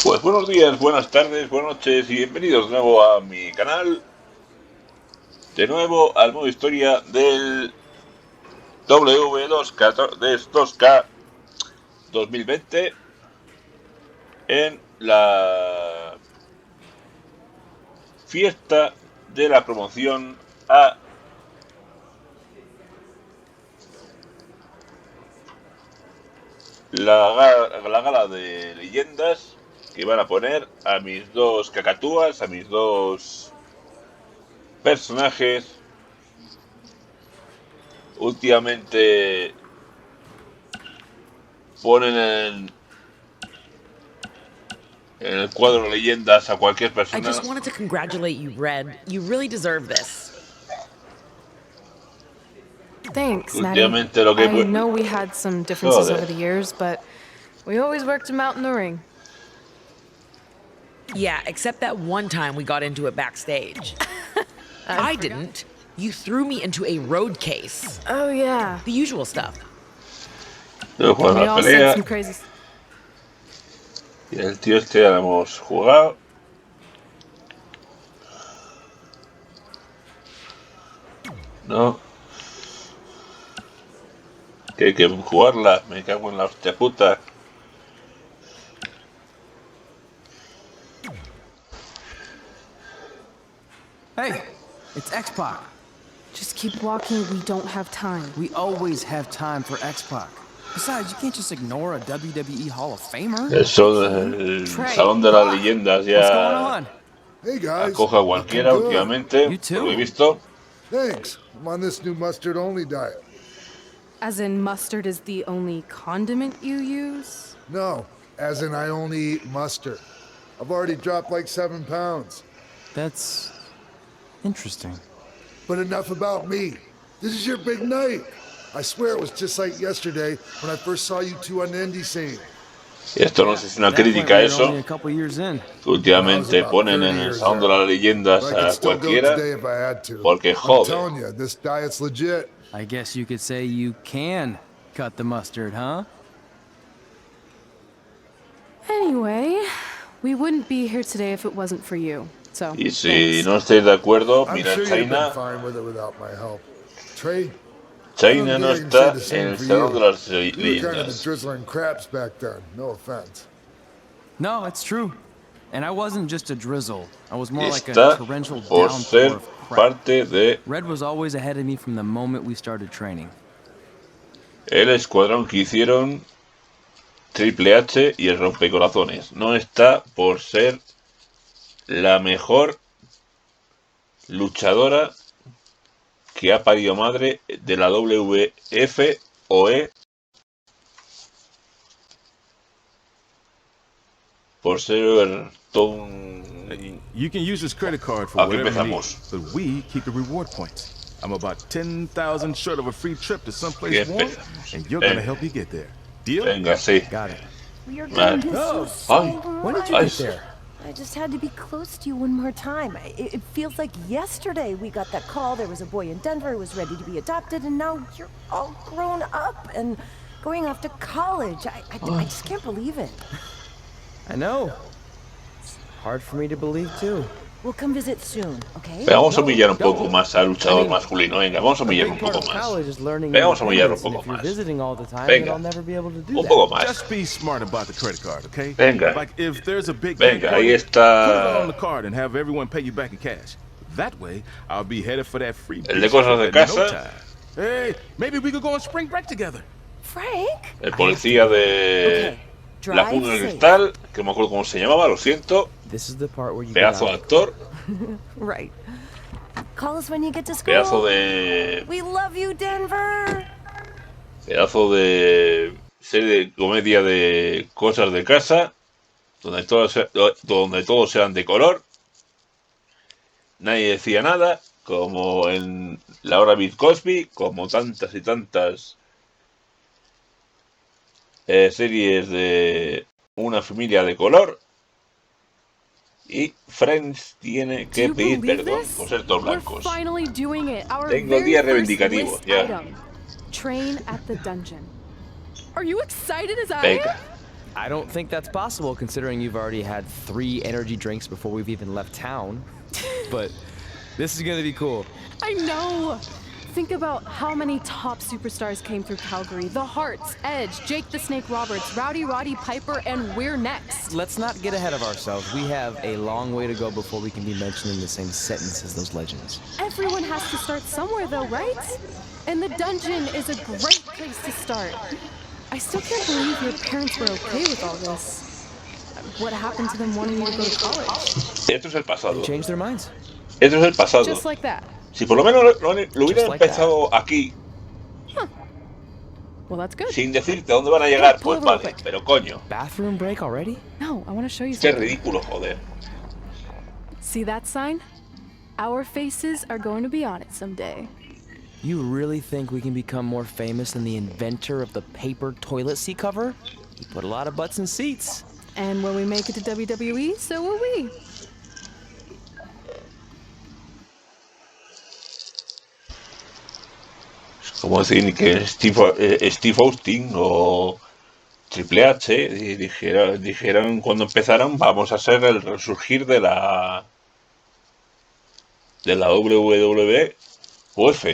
Pues buenos días, buenas tardes, buenas noches y bienvenidos de nuevo a mi canal. De nuevo al modo historia del W2K 2020 en la fiesta de la promoción a la gala de leyendas que van a poner a mis dos cacatúas, a mis dos personajes. Últimamente ponen en el cuadro de leyendas a cualquier I persona. just wanted to congratulate you, Red. You really deserve this. Thanks, Maddie. Últimamente lo que I know we had some differences over the Joder. years, but we always worked them out in the ring. Yeah, except that one time we got into it backstage. I didn't. You threw me into a road case. Oh yeah. The usual stuff. Luego We la all said pelea some crazy. y el tío este ya lo hemos jugado. No. Que hay que jugarla. Me cago en la hostia puta. Hey, it's X-Pac. Just keep walking. We don't have time. We always have time for X-Pac. Besides, you can't just ignore a WWE Hall of Famer. Eso del Salón de las Leyendas What's going ya on? Hey guys, acoge a cualquiera looking good. últimamente, You too. por lo que he visto. Thanks. I'm on this new mustard-only diet. As in, mustard is the only condiment you use? No, as in I only eat mustard. I've already dropped like 7 pounds. That's interesting. But enough about me. This is your big night. I swear it was just like yesterday when I first saw you two on the indie scene. Y esto no sé si es una At that point, crítica a we were eso. only a couple years in. Que últimamente ponen en el Salón de las Leyendas But I could a still go cualquiera. today if I had to. Porque I'm joder. telling you, this diet's legit. I guess you could say you can cut the mustard, huh? Anyway, we wouldn't be here today if it wasn't for you. So, Y si thanks. no estáis de acuerdo, I'm mirad sure you've been China. fine with it without my help. Trey, China no I don't think I está can say the same en el for Salón de you. las You were kind of the Leyendas. drizzling craps back then. No offense. No, it's true. And I wasn't just a drizzle. I was more Y like a está torrential por downpour ser of crap. parte de Red was always ahead of me from the moment we started training. el escuadrón que hicieron Triple H y el Rompecorazones. No está por ser la mejor luchadora que ha parido madre de la WF o por ser todo un... You can use this credit card for Aquí whatever you need, empezamos. but we keep the reward points. I'm about 10,000 short of a free trip to someplace Aquí warm, empezamos. and you're gonna Venga. help you get there. Deal? Venga, sí. Got it. We are Vale. going to miss Oh. you so Ay, When did you ay, get there? I just had to be close to you one more time. It feels like yesterday we got that call. There was a boy in Denver who was ready to be adopted, and now you're all grown up and going off to college. I just can't believe it. I know. It's hard for me to believe too. We'll come visit soon, okay? Venga, vamos a humillar un poco más al luchador masculino. Venga, vamos a A humillar un big part poco of más. college is learning Venga, vamos a humillar un independence, and poco if you're más. visiting all the time, Venga. then I'll never be able to do Un that. poco más. Just be smart about the credit card, okay? Venga. Like if there's a big Venga, ahí put it all on the está card and have everyone pay you back in cash. That way, I'll be headed for that free el de beach cosas trip de in no casa. time. Hey, maybe we could go on spring break together. Frank? El policía de Okay. la Drive jungla de safe. cristal, que no me acuerdo cómo se llamaba, lo siento. This is the part where you Pedazo de get out. actor, Right. Call us when you get to school. pedazo de We love you, Denver. serie de comedia de cosas de casa, donde todos sean de color. Nadie decía nada, como en la hora Bill Cosby, como tantas y tantas series de una familia de color. Y Friends tiene Do que you pedir believe perdón this? por ser todos We're blancos. finally doing it. Our Tengo very días first reivindicativos, list ya. item. Train at the dungeon. Are you excited as I Venga. am? I don't think that's possible considering you've already had 3 energy drinks before we've even left town. But this is gonna be cool. I know! Think about how many top superstars came through Calgary. The Hearts, Edge, Jake the Snake Roberts, Rowdy Roddy Piper, and we're next. Let's not get ahead of ourselves. We have a long way to go before we can be mentioned in the same sentence as those legends. Everyone has to start somewhere though, right? And the dungeon is a great place to start. I still can't believe your parents were okay with all this. What happened to them wanting you to go to college? Esto es el pasado. They changed their minds. Esto es el pasado. Just like that. Si por lo menos lo hubieran empezado aquí, Well, that's good. sin decirte a dónde van a llegar, pues vale, pero coño. Bathroom break already? No, I want to show you Qué something. ridículo, joder. See that sign? Our faces are going to be on it someday. You really think we can become more famous than the inventor of the paper toilet seat cover? He put a lot of butts in seats. And when we make it to WWE, so will we. Como decir que Steve Austin o Triple H dijeron cuando empezaron, vamos a ser el resurgir de la WWE UF.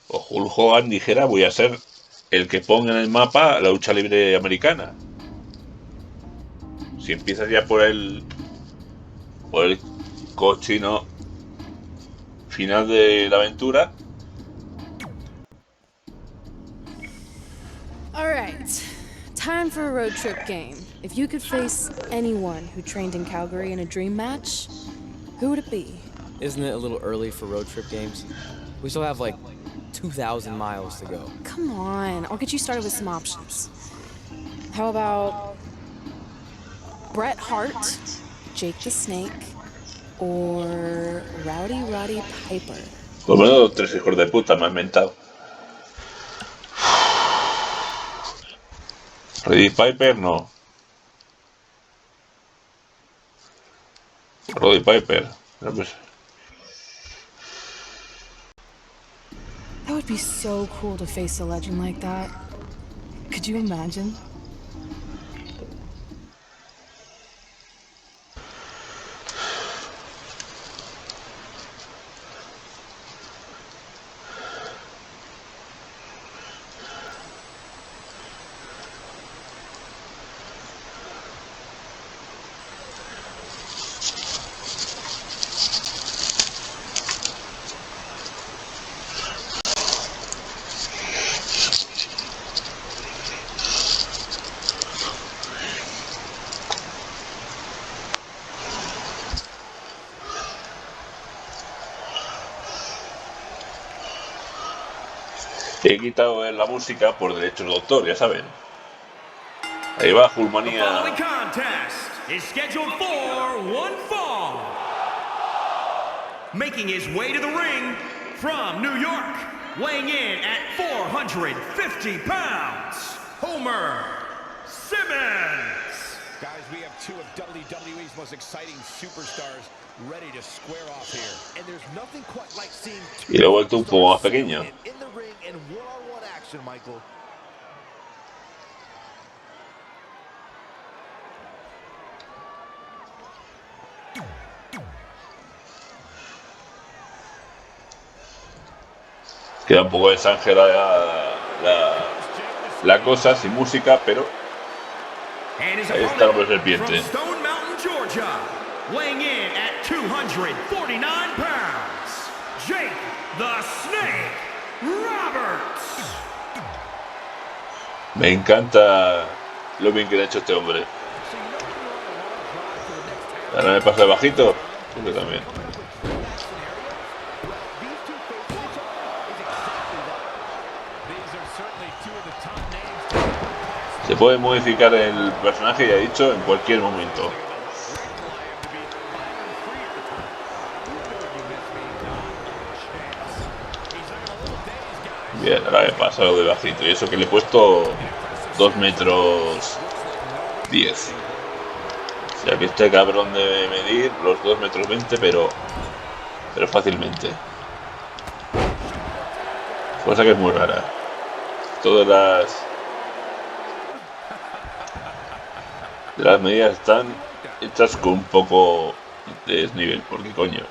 O Hulk Hogan dijera, voy a ser el que ponga en el mapa la lucha libre americana. Si empiezas ya por el cochino final de la aventura. All right, time for a road trip game. If you could face anyone who trained in Calgary in a dream match, who would it be? Isn't it a little early for road trip games? We still have like 2,000 miles to go. Come on, I'll get you started with some options. How about Bret Hart, Jake the Snake, or Rowdy Roddy Piper? Por lo menos 3 hijos de puta me han mentado. Roddy Piper no. Roddy Piper. Pues, That would be so cool to face a legend like that. Could you imagine? he quitado la música por derechos de autor, ya saben. Ahí va Hulmanía. The following contest is scheduled for one fall. Making his way to the ring from New York, weighing in at 450 pounds, Homer Simmons. Guys, we have 2 of WWE's most exciting superstars ready to square off here. And there's nothing quite like seeing 2 Y luego el un poco más pequeño. in the ring and one-on-one action, Michael. Queda un poco exagerada la cosa, sin música, pero And his ahí está el hombre opponent serpiente. from Stone Mountain, Georgia, weighing in at 249 pounds, Jake the Snake Roberts. Me encanta lo bien que le ha hecho este hombre. Ahora me pasa de bajito. Yo también. Se puede modificar el personaje, ya he dicho, en cualquier momento. Bien, ahora he pasado de bajito. Y eso que le he puesto 2 metros 10. O sea que este cabrón debe medir los 2 metros 20, pero fácilmente. Cosa que es muy rara. resto de las medidas están hechas con un poco de desnivel, porque coño.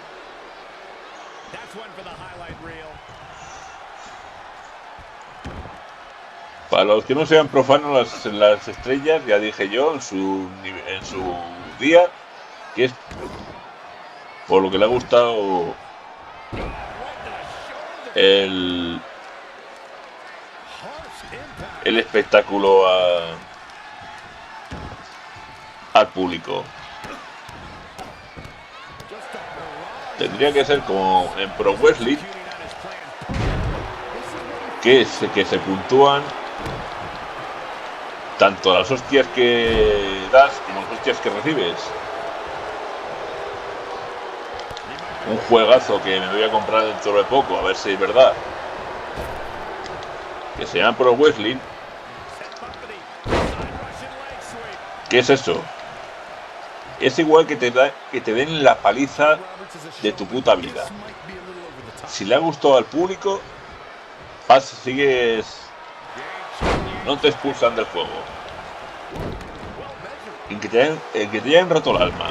Para los que no sean profanos, las estrellas, ya dije yo en su día, que es por lo que le ha gustado el espectáculo al público. Tendría que ser como en Pro Wrestling, que se puntúan tanto las hostias que das como las hostias que recibes. Un juegazo que me voy a comprar dentro de poco, a ver si es verdad, que se llama Pro Wrestling. ¿Qué es eso? Es igual que te den la paliza de tu puta vida. Si le ha gustado al público, sigues, no te expulsan del juego. En que te hayan roto el alma,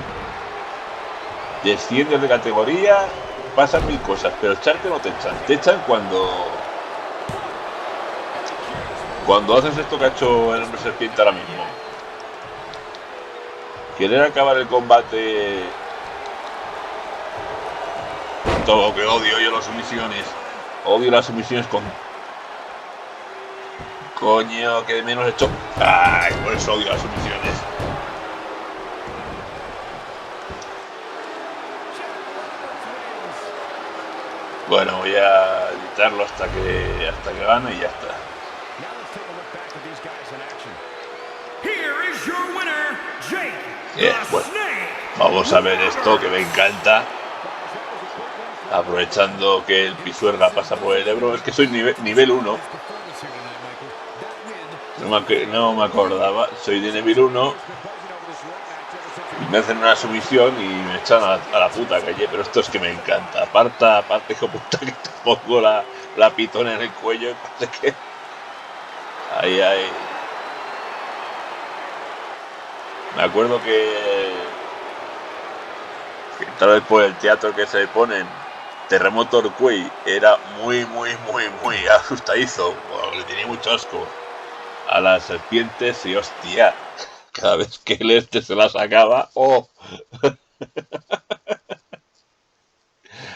desciendes de categoría, pasan mil cosas, pero echarte no te echan. Te echan cuando haces esto que ha hecho el hombre serpiente ahora mismo. Querer acabar el combate. Todo que odio yo las sumisiones. Odio las sumisiones con... Coño, que de menos he hecho... Ay, por eso odio las sumisiones. Bueno, voy a editarlo hasta que gane y ya está. Bueno, vamos a ver esto que me encanta. Aprovechando que el Pisuerga pasa por el Ebro. Es que soy nivel 1. No me acordaba. Soy de nivel 1. Me hacen una sumisión y me echan a la puta calle. Pero esto es que me encanta. Aparte, hijo puta, que te pongo la pitona en el cuello. Que... Ahí. Me acuerdo que tal vez por el teatro que se ponen, Terremoto Orcuey era muy asustadizo. Le tenía mucho asco a las serpientes y hostia, cada vez que el se la sacaba, ¡oh!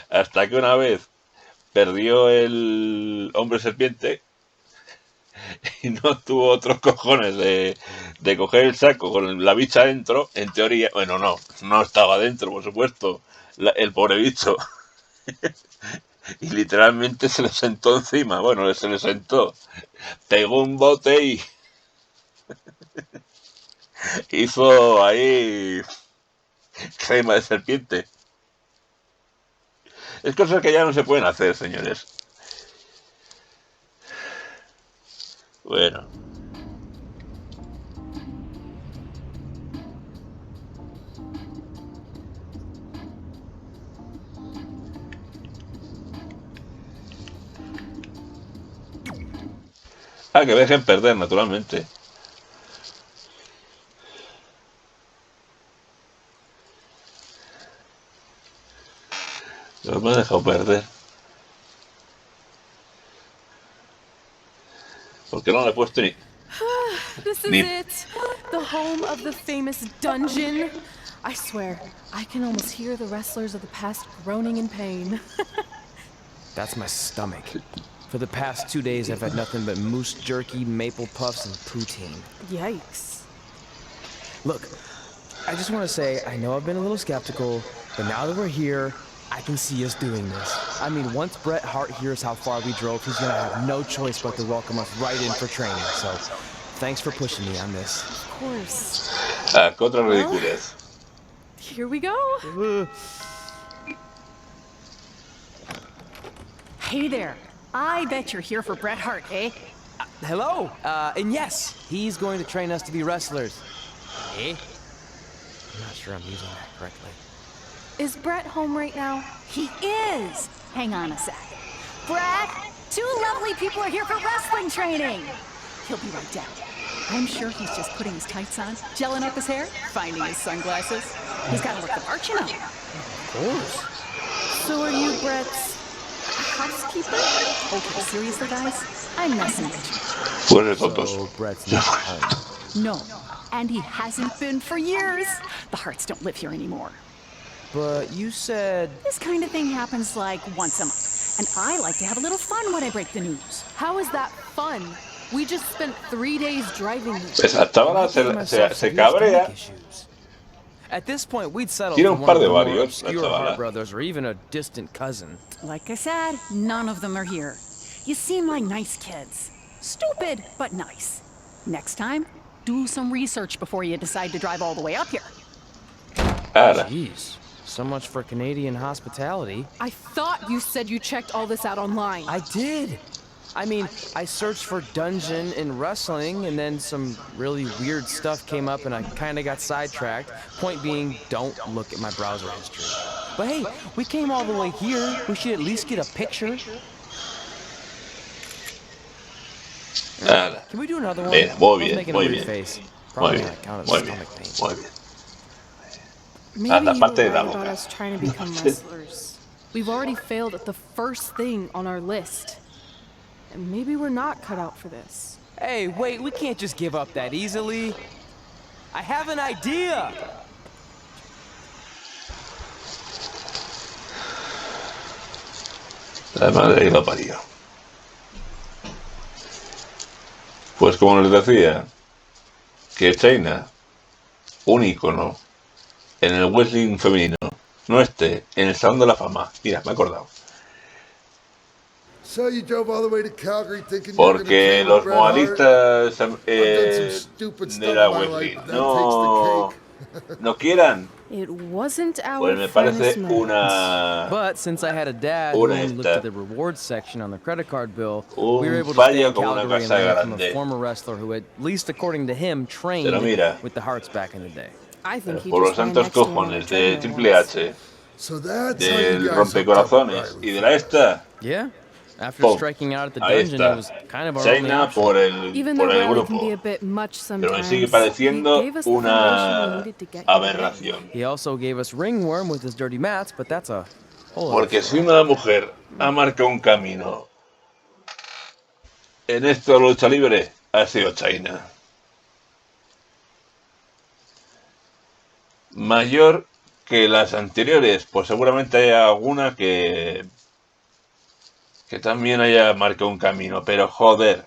Hasta que una vez perdió el hombre serpiente y no tuvo otros cojones de coger el saco con la bicha dentro, en teoría. Bueno, no estaba dentro, por supuesto, el pobre bicho. Y literalmente se le sentó encima. Bueno, se le sentó, pegó un bote y hizo ahí crema de serpiente. Es cosas que ya no se pueden hacer, señores. Bueno. Que me dejen perder, naturalmente. No me ha dejado perder. Porque no le he puesto ni... This is it. The home of the famous dungeon. I swear, I can almost hear the wrestlers of the past groaning in pain. That's my stomach. For the past 2 days, I've had nothing but moose jerky, maple puffs, and poutine. Yikes. Look, I just want to say, I know I've been a little skeptical, but now that we're here, I can see us doing this. I mean, once Bret Hart hears how far we drove, he's gonna have no choice but to welcome us right in for training. So, thanks for pushing me on this. Of course. Contra ridiculez. Here we go. Hey there. I bet you're here for Bret Hart, eh? Hello. And yes, he's going to train us to be wrestlers. Eh? I'm not sure I'm using that correctly. Is Bret home right now? He is. Hang on a sec. Bret, 2 lovely people are here for wrestling training. He'll be right down. I'm sure he's just putting his tights on, gelling up his hair, finding his sunglasses. He's got to look the part, you know. Of course. So are you Brett's housekeeper? Okay, seriously, guys? I'm messing with Pues de tontos. So Brett's not home. you. No, and he hasn't been for years. The Harts don't live here anymore. But you said... This kind of thing happens like once a month, and I like to have a little fun when I break the news. How is that fun? We just spent 3 days driving here. Esa chavala se cabrea. At this point, we'd settle Tiene for un one par of de the more varios, la obscure chavala. Hart brothers, or even a distant cousin. Like I said, none of them are here. You seem like nice kids. Stupid, but nice. Next time, do some research before you decide to drive all the way up here. Ara. Jeez, so much for Canadian hospitality. I thought you said you checked all this out online. I did. I mean, I searched for dungeon in wrestling, and then some really weird stuff came up, and I kind of got sidetracked. Point being, don't look at my browser history. But hey, we came all the way here. We should at least get a picture. Ara. Can we do another one? Bien, muy I was bien, making muy a weird bien. face. Muy Probably bien, on account of muy bien, stomach pain. muy bien. Maybe Ah, la you parte were de la right boca. about us trying to become wrestlers. We've already failed at the first thing on our list. And maybe we're not cut out for this. Hey, wait, we can't just give up that easily. I have an idea. La madre que lo parió. Pues como les decía, que China, un ícono en el wrestling femenino, no esté en el Salón de la Fama. Mira, me he acordado. So you drove all the way to Calgary thinking you were going to Porque train with los Bret Hart? moralistas I've done some stupid de stuff la in my life, wrestling but that takes the cake. no quieran, It wasn't our pues me parece finest moment. una But since I had a dad who Una only looked esta. at the rewards section on the credit card bill, Un we were able to stay fallo in como una Calgary and casa learn from a grande. former wrestler who, at least according to him, trained Pero mira. with the Hearts back in the day. I think he por los just ran santos next to him on a cojones de treadmill Triple once. H, So that's how you del guys hooked up with rompecorazones Riley y de la esta, Yeah. After ¡pum! striking out at the Ahí dungeon, está. it was kind of our only China option. Even por though el Riley can grupo. be a bit much Pero me sometimes, sigue he pareciendo gave us the foundation we una needed to get here today. aberración. He also gave us ringworm with his dirty mats, but that's a whole other Porque si story. una mujer ha marcado un camino en esto de la lucha libre, ha sido China. Mayor que las anteriores, pues seguramente haya alguna que también haya marcado un camino, pero joder,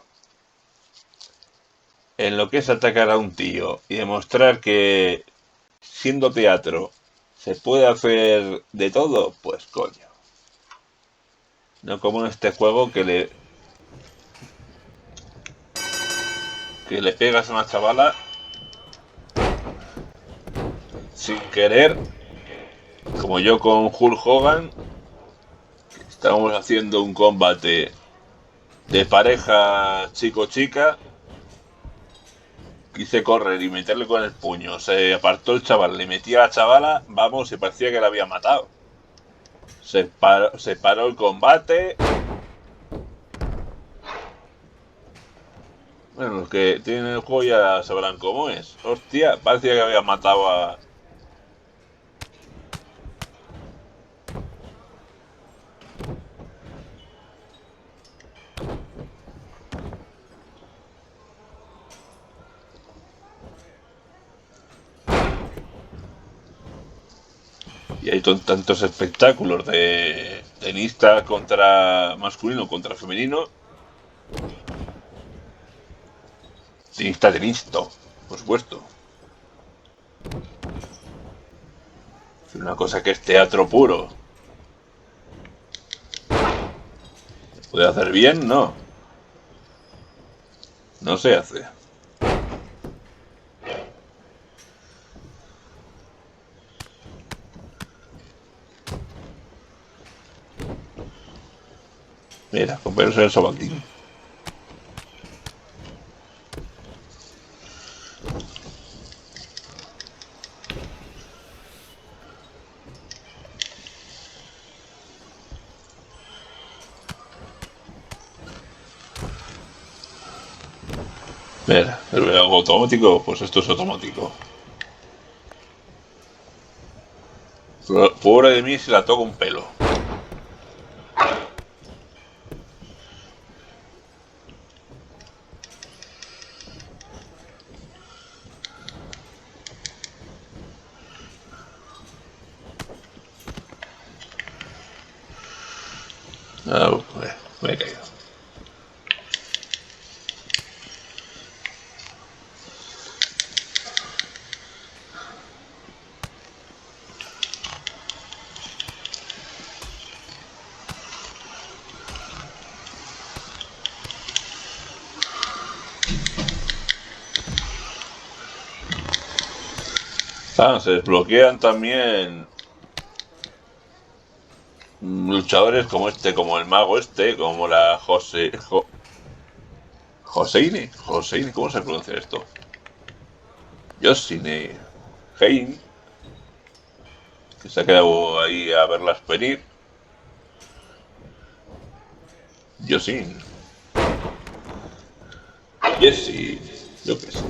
en lo que es atacar a un tío y demostrar que siendo teatro se puede hacer de todo, pues coño. No como en este juego que le pegas a una chavala sin querer, como yo con Hulk Hogan, que estábamos haciendo un combate de pareja chico-chica, quise correr y meterle con el puño, se apartó el chaval, le metí a la chavala, vamos, y parecía que la había matado. Se paró el combate. Bueno, los que tienen el juego ya sabrán cómo es. Hostia, parecía que había matado a... Y hay tantos espectáculos de tenista contra masculino contra femenino. Tenista, por supuesto. Es una cosa que es teatro puro. ¿Se puede hacer bien? No. No se hace. Mira, compañeros el sobaquín. Mira, ¿el automático? Pues esto es automático. Pobre de mí si la toco un pelo. Ah, me he caído. Ah, se desbloquean también luchadores como este, como el mago este, como la Joseine, ¿cómo se pronuncia esto? Josine Hein, que se ha quedado ahí a verlas venir. Josin, Jesse, yo qué sé.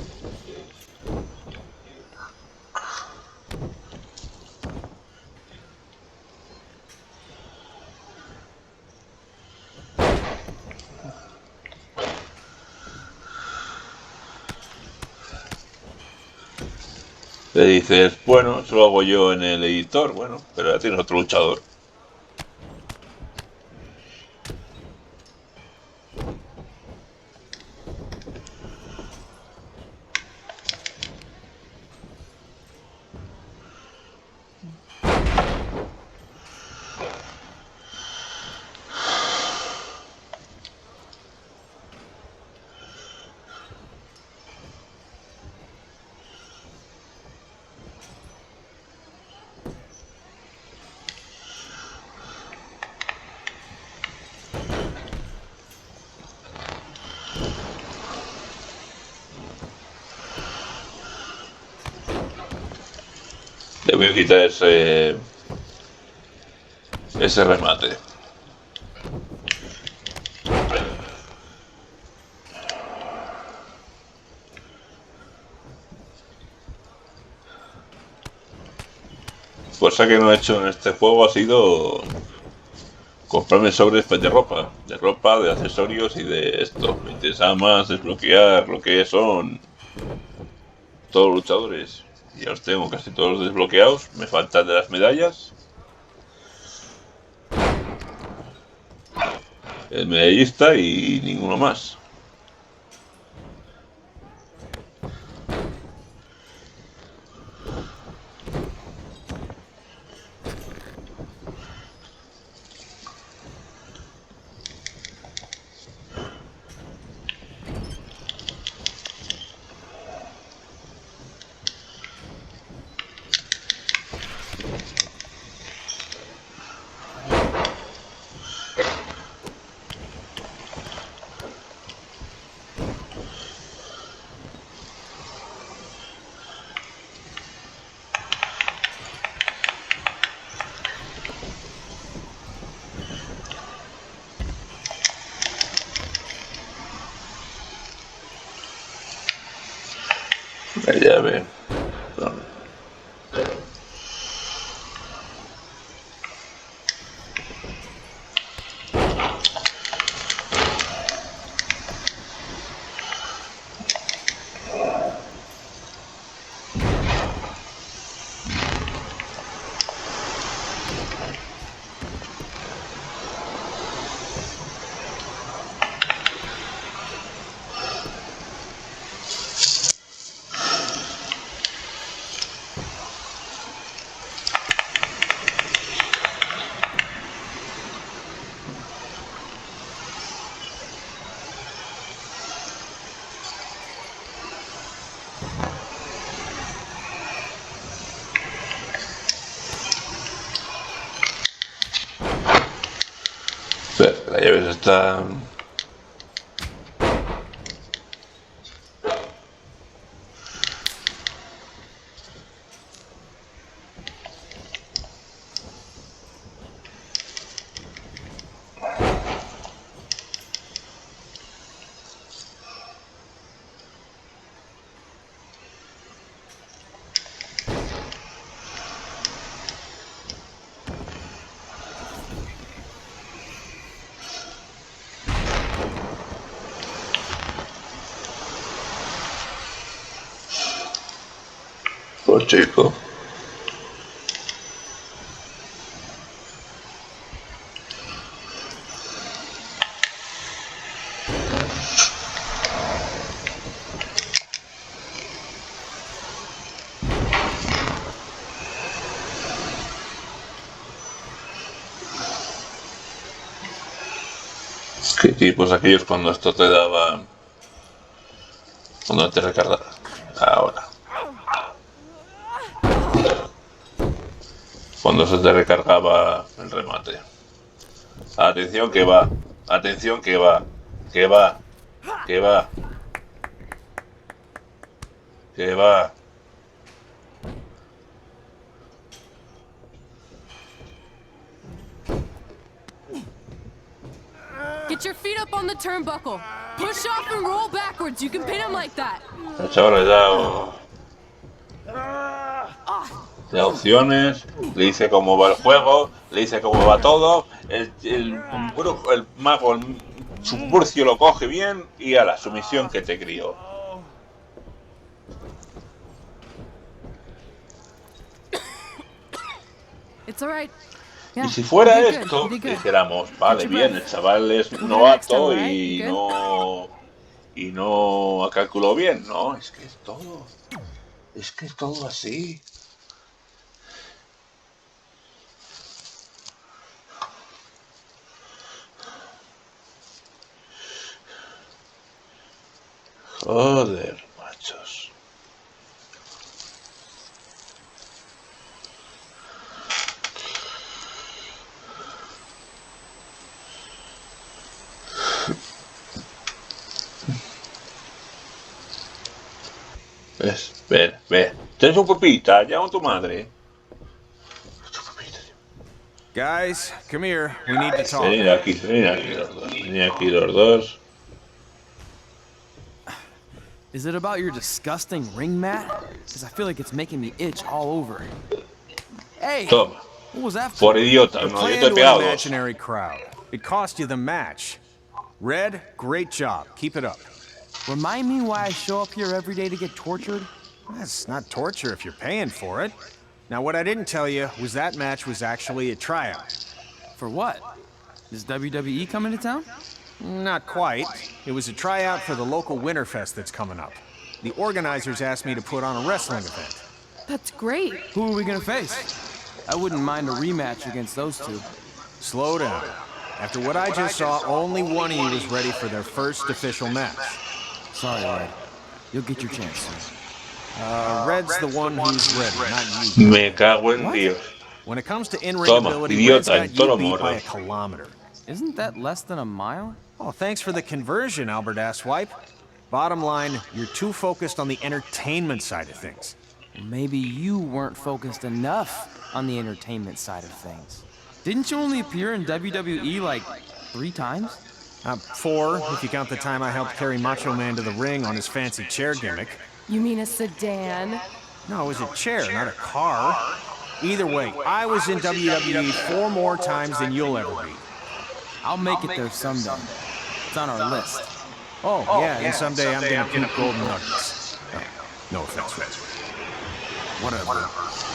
Le dices, bueno, eso lo hago yo en el editor, bueno, pero ya tienes otro luchador. Le voy a quitar ese remate. Cosa que no he hecho en este juego ha sido comprarme sobres de ropa, de accesorios y de esto. Me interesa más desbloquear lo que son todos los luchadores. Ya los tengo casi todos desbloqueados. Me faltan de las medallas. El medallista y ninguno más. La llave. La llave está. Pues chico. ¿Qué tipos aquellos cuando esto te daba? Cuando te recargaba. Ahora. Cuando se te recargaba el remate. Atención que va. Atención que va. Que va. Que va. Que va. Get your feet up on the turnbuckle. Push off and roll backwards. You can pin him like that. El chaval le da opciones, le dice cómo va el juego, le dice cómo va todo. El mago, el subburcio lo coge bien y a la sumisión que te crió. It's all right. Y si fuera esto, dijéramos, vale, bien, el chaval es novato y no calculó bien. No, es que es todo así. Joder, machos. Ve. Ten su pupita, llama a tu madre. Guys, come here. We need to talk. Venid aquí los dos. Is it about your disgusting ring mat? Because I feel like it's making me itch all over. Hey! Toma. What was that Por for? idiota, no, yo te he pegado dos. Imaginary crowd. It cost you the match. Red, great job. Keep it up. Remind me why I show up here every day to get tortured? That's not torture if you're paying for it. Now, what I didn't tell you was that match was actually a tryout. For what? Is WWE coming to town? Not quite. It was a tryout for the local Winterfest that's coming up. The organizers asked me to put on a wrestling event. That's great. Who are we gonna face? I wouldn't mind a rematch against those two. Slow down. After what I just saw, only one of you is ready for their first official match. Sorry, Red. You'll get your chance soon. Red's the one who's ready, not you. Me cago en Dios. When it comes to in-ring Toma, ability, Red's idiota, got toro you beat moro. by a kilometer. Isn't that less than a mile? Oh, thanks for the conversion, Albert Asswipe. Bottom line, you're too focused on the entertainment side of things. Maybe you weren't focused enough on the entertainment side of things. Didn't you only appear in WWE like 3 times? 4, if you count the time I helped carry Macho Man to the ring on his fancy chair gimmick. You mean a sedan? No, it was a chair, not a car. Either way, I was in WWE 4 more times than you'll ever be. I'll make it there someday. It's on our list. Oh, yeah, and someday I'm gonna keep golden nuggets. No offense, Red. Whatever.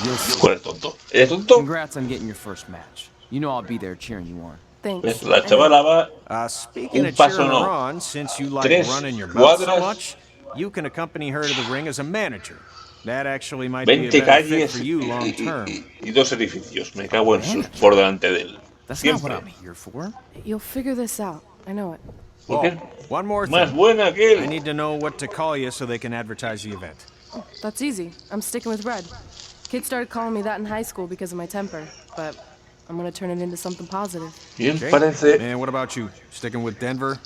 You'll see. ¿Cuál es tonto? ¿Eres tonto? Congrats on getting your first match. You know I'll be there cheering you on. Thanks. La chavala va Speaking un of paso cheering no. her on, since you like 3 running your mouth so cuadras, much, you can accompany her to the ring as a manager. That actually might be a 20 better fit calles for you long term. y 2 edificios. Me cago en sus por delante de él. That's not what Siempre. I'm here for. You'll figure this out. I know it. ¿Por qué? One more Más thing. buena que I él. need to know what to call you so they can advertise the event. That's easy. I'm sticking with Red. Kids started calling me that in high school because of my temper, but I'm gonna turn it into something positive. Bien, Okay. parece And what about you? Sticking with Denver?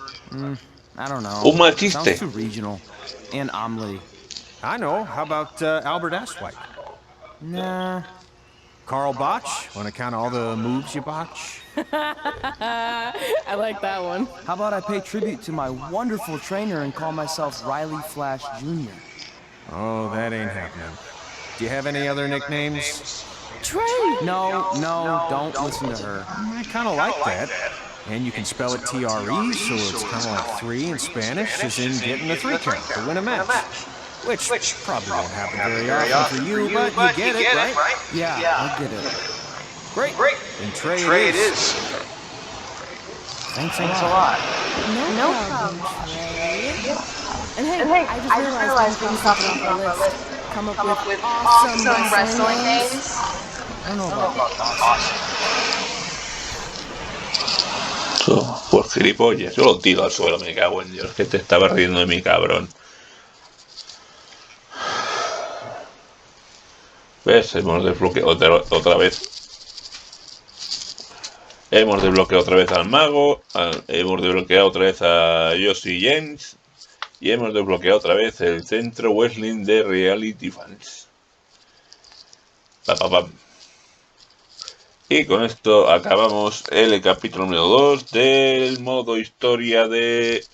I don't know. un mal Sounds chiste. too regional. And Omley. I know. How about Albert Asswipe? Nah. Carl Botch? Want to count all the moves you botch? I like that one. How about I pay tribute to my wonderful trainer and call myself Riley Flash Jr.? Oh, that ain't happening. Do you have any other nicknames? Trey! No, don't listen to her. I kind of like that. And you can spell it TRE, so it's kind of like 3 in Spanish, as in getting a 3 count to win a match. Which probably won't happen very often for you, but you get it, right? Yeah, I get it. Great. And Trey it is. Thanks a lot. No problem, Trey. And hey, I just realized one thing off our list. Come up with awesome wrestling names. I don't know about awesome. Por gilipollas, yo lo tiro al suelo, me cago en Dios, que te estaba riendo de mi cabrón. ¿Ves? Hemos desbloqueado otra vez. Hemos desbloqueado otra vez al mago, hemos desbloqueado otra vez a Yoshi James y hemos desbloqueado otra vez el centro wrestling de Reality Fans. Y con esto acabamos el capítulo número 2 del modo historia de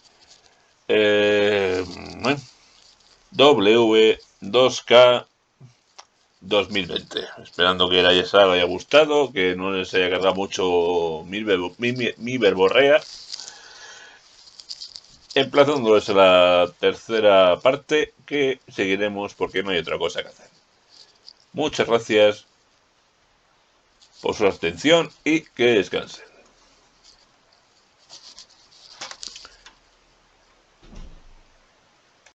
W2K 2020. Esperando que les haya gustado, que no les haya cargado mucho mi verborrea. Emplazándoles a la tercera parte, que seguiremos porque no hay otra cosa que hacer. Muchas gracias por su atención y que descansen.